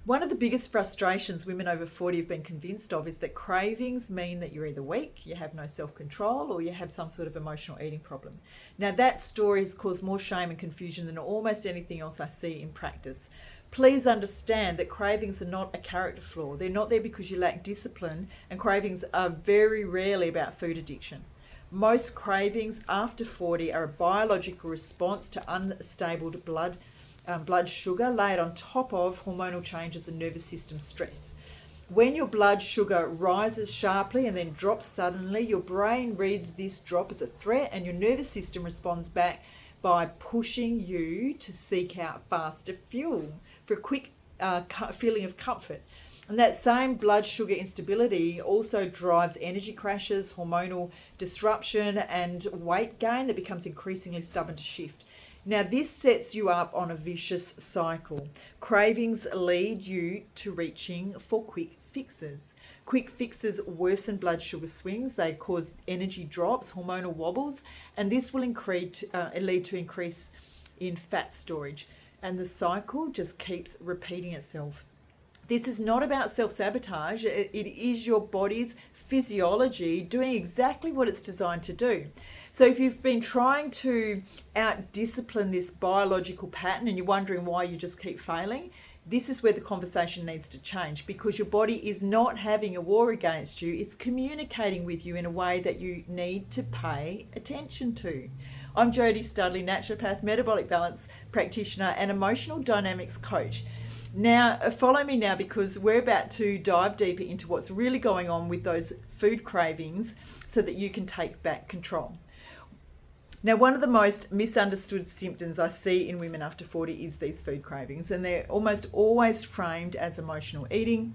One of the biggest frustrations women over 40 have been convinced of is that cravings mean that you're either weak, you have no self-control, or you have some sort of emotional eating problem. Now, that story has caused more shame and confusion than almost anything else I see in practice. Please understand that cravings are not a character flaw. They're not there because you lack discipline, and cravings are very rarely about food addiction. Most cravings after 40 are a biological response to unstable blood sugar layered on top of hormonal changes and nervous system stress. When your blood sugar rises sharply and then drops suddenly, your brain reads this drop as a threat and your nervous system responds back by pushing you to seek out faster fuel for a quick feeling of comfort. And that same blood sugar instability also drives energy crashes, hormonal disruption, and weight gain that becomes increasingly stubborn to shift. Now, this sets you up on a vicious cycle. Cravings lead you to reaching for quick fixes. Quick fixes worsen blood sugar swings. They cause energy drops, hormonal wobbles, and this will lead to increase in fat storage. And the cycle just keeps repeating itself. This is not about self-sabotage. It is your body's physiology doing exactly what it's designed to do. So if you've been trying to out-discipline this biological pattern and you're wondering why you just keep failing, this is where the conversation needs to change, because your body is not having a war against you. It's communicating with you in a way that you need to pay attention to. I'm Jodie Studley, naturopath, metabolic balance practitioner, and emotional dynamics coach. Now, follow me now, because we're about to dive deeper into what's really going on with those food cravings so that you can take back control. Now, one of the most misunderstood symptoms I see in women after 40 is these food cravings, and they're almost always framed as emotional eating,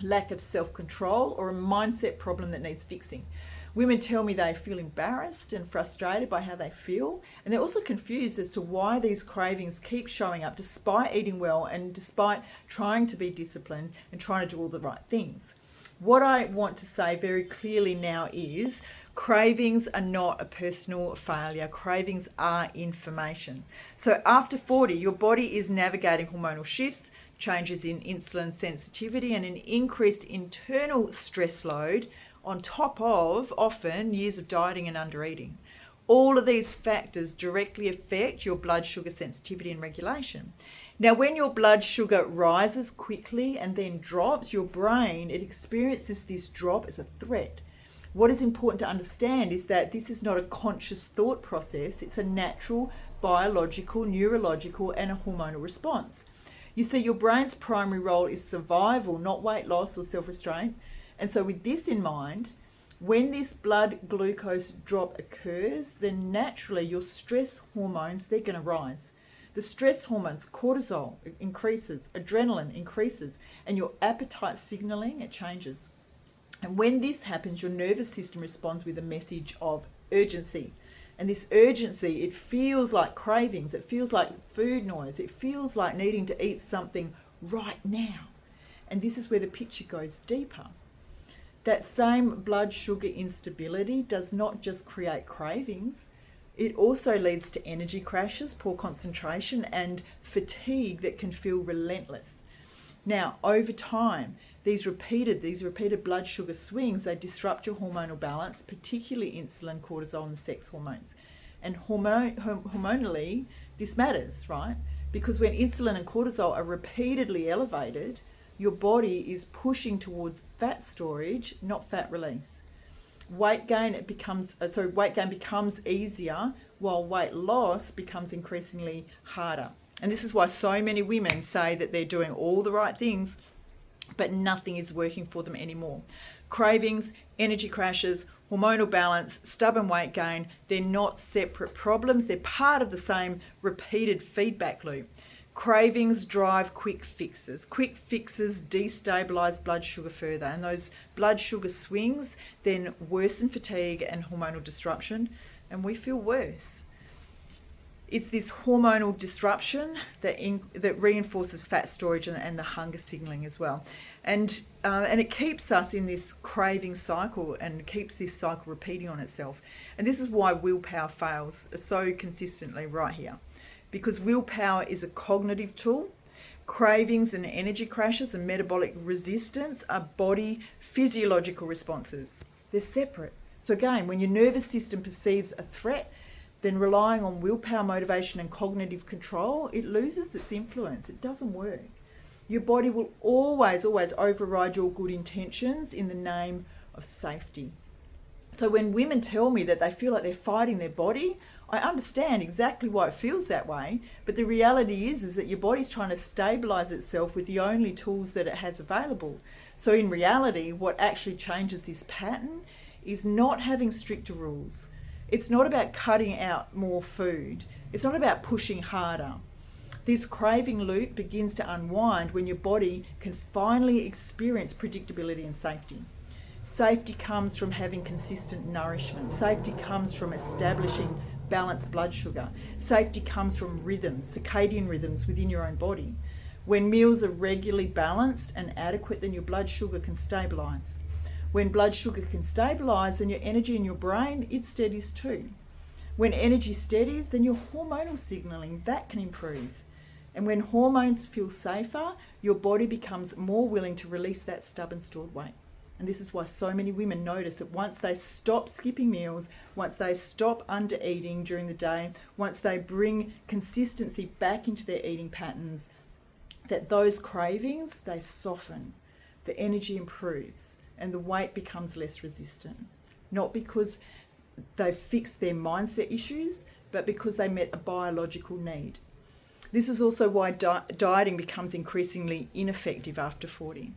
lack of self-control, or a mindset problem that needs fixing. Women tell me they feel embarrassed and frustrated by how they feel, and they're also confused as to why these cravings keep showing up despite eating well and despite trying to be disciplined and trying to do all the right things. What I want to say very clearly now is cravings are not a personal failure. Cravings are information. So after 40, your body is navigating hormonal shifts, changes in insulin sensitivity, and an increased internal stress load on top of often years of dieting and undereating. All of these factors directly affect your blood sugar sensitivity and regulation. Now, when your blood sugar rises quickly and then drops, your brain, it experiences this drop as a threat. What is important to understand is that this is not a conscious thought process. It's a natural, biological, neurological, and a hormonal response. You see, your brain's primary role is survival, not weight loss or self-restraint. And so with this in mind, when this blood glucose drop occurs, then naturally your stress hormones, they're going to rise. The stress hormones, cortisol increases, adrenaline increases, and your appetite signaling, it changes. And when this happens, your nervous system responds with a message of urgency. And this urgency, it feels like cravings, it feels like food noise, it feels like needing to eat something right now. And this is where the picture goes deeper. That same blood sugar instability does not just create cravings, it also leads to energy crashes, poor concentration, and fatigue that can feel relentless. Now, over time, these repeated blood sugar swings, they disrupt your hormonal balance, particularly insulin, cortisol, and sex hormones. And hormonally, this matters, right? Because when insulin and cortisol are repeatedly elevated, your body is pushing towards fat storage, not fat release. Weight gain becomes easier, while weight loss becomes increasingly harder. And this is why so many women say that they're doing all the right things, but nothing is working for them anymore. Cravings, energy crashes, hormonal balance, stubborn weight gain, they're not separate problems. They're part of the same repeated feedback loop. Cravings drive quick fixes. Quick fixes destabilize blood sugar further, and those blood sugar swings then worsen fatigue and hormonal disruption, and we feel worse. It's this hormonal disruption that reinforces fat storage and the hunger signaling as well. And it keeps us in this craving cycle and keeps this cycle repeating on itself. And this is why willpower fails so consistently right here. Because willpower is a cognitive tool. Cravings and energy crashes and metabolic resistance are body physiological responses. They're separate. So again, when your nervous system perceives a threat, then relying on willpower, motivation and cognitive control, it loses its influence. It doesn't work. Your body will always override your good intentions in the name of safety. So when women tell me that they feel like they're fighting their body, I understand exactly why it feels that way, but the reality is that your body's trying to stabilize itself with the only tools that it has available. So in reality, what actually changes this pattern is not having stricter rules. It's not about cutting out more food. It's not about pushing harder. This craving loop begins to unwind when your body can finally experience predictability and safety. Safety comes from having consistent nourishment. Safety comes from establishing balanced blood sugar. Safety comes from rhythms, circadian rhythms within your own body. When meals are regularly balanced and adequate, then your blood sugar can stabilise. When blood sugar can stabilise, then your energy in your brain, it steadies too. When energy steadies, then your hormonal signalling, that can improve. And when hormones feel safer, your body becomes more willing to release that stubborn stored weight. And this is why so many women notice that once they stop skipping meals, once they stop under eating during the day, once they bring consistency back into their eating patterns, that those cravings, they soften, the energy improves, and the weight becomes less resistant. Not because they fixed their mindset issues, but because they met a biological need. This is also why dieting becomes increasingly ineffective after 40.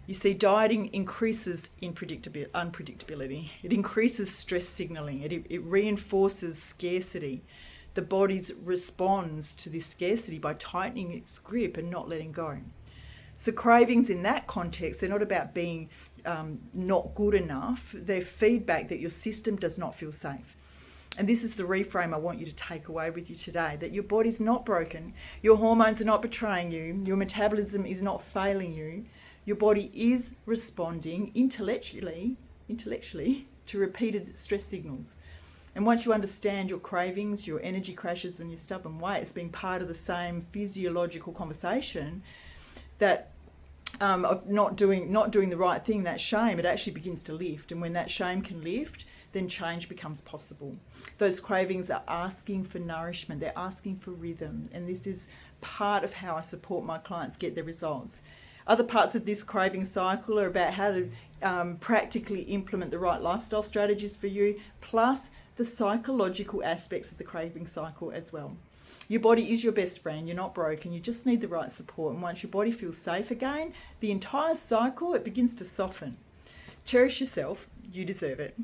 You see, dieting increases unpredictability. It increases stress signaling. It reinforces scarcity. The body responds to this scarcity by tightening its grip and not letting go. So cravings in that context, they're not about being not good enough. They're feedback that your system does not feel safe. And this is the reframe I want you to take away with you today, that your body's not broken. Your hormones are not betraying you. Your metabolism is not failing you. Your body is responding intellectually to repeated stress signals. And once you understand your cravings, your energy crashes and your stubborn weight as being part of the same physiological conversation, that of not doing the right thing, that shame, it actually begins to lift. And when that shame can lift, then change becomes possible. Those cravings are asking for nourishment. They're asking for rhythm. And this is part of how I support my clients get their results. Other parts of this craving cycle are about how to practically implement the right lifestyle strategies for you, plus the psychological aspects of the craving cycle as well. Your body is your best friend. You're not broken. You just need the right support. And once your body feels safe again, the entire cycle, it begins to soften. Cherish yourself. You deserve it.